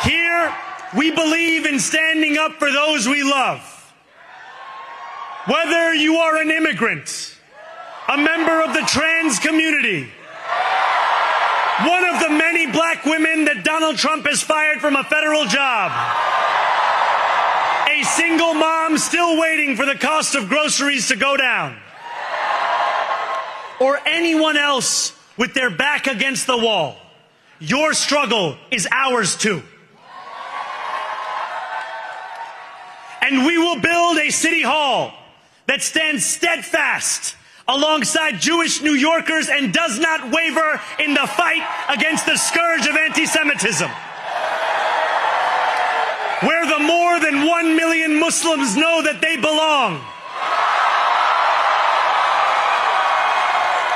Here, we believe in standing up for those we love. Whether you are an immigrant, a member of the trans community, one of the many black women that Donald Trump has fired from a federal job, a single mom still waiting for the cost of groceries to go down, or anyone else with their back against the wall, your struggle is ours too. And we will build a city hall that stands steadfast alongside Jewish New Yorkers and does not waver in the fight against the scourge of anti-Semitism. Where the more than 1 million Muslims know that they belong.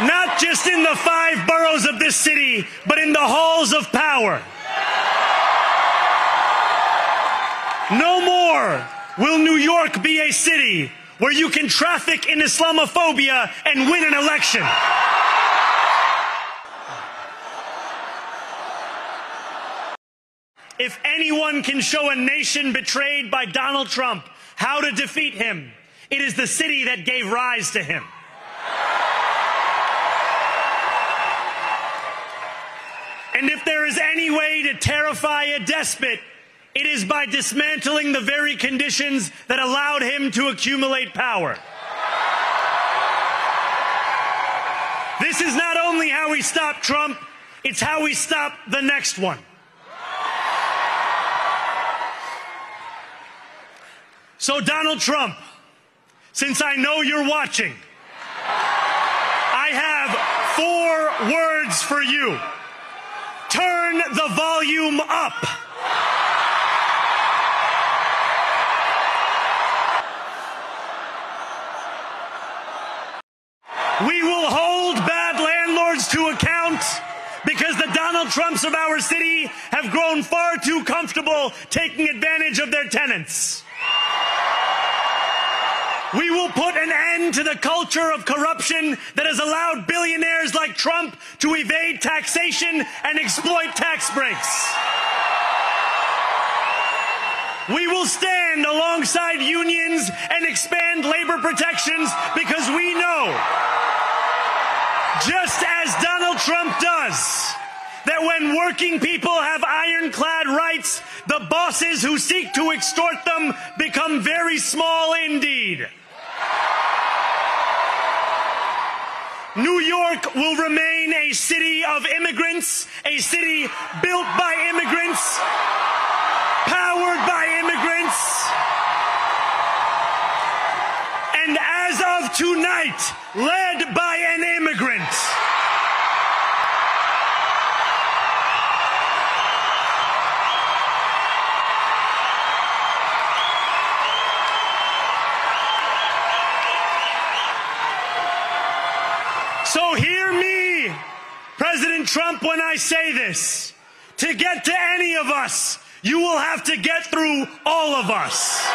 Not just in the 5 boroughs of this city, but in the halls of power. No more will New York be a city where you can traffic in Islamophobia and win an election. If anyone can show a nation betrayed by Donald Trump how to defeat him, it is the city that gave rise to him. And if there is any way to terrify a despot, it is by dismantling the very conditions that allowed him to accumulate power. This is not only how we stop Trump, it's how we stop the next one. So Donald Trump, since I know you're watching, I have 4 words for you. Turn the volume up. We will hold bad landlords to account because the Donald Trumps of our city have grown far too comfortable taking advantage of their tenants. We will put an end to the culture of corruption that has allowed billionaires like Trump to evade taxation and exploit tax breaks. We will stand alongside unions and expand labor protections because we know, just as Donald Trump does, that when working people have ironclad rights, the bosses who seek to extort them become very small indeed. New York will remain a city of immigrants, a city built by immigrants, powered by immigrants, and as of tonight, led by an immigrant. So hear me, President Trump, when I say this. To get to any of us, you will have to get through all of us.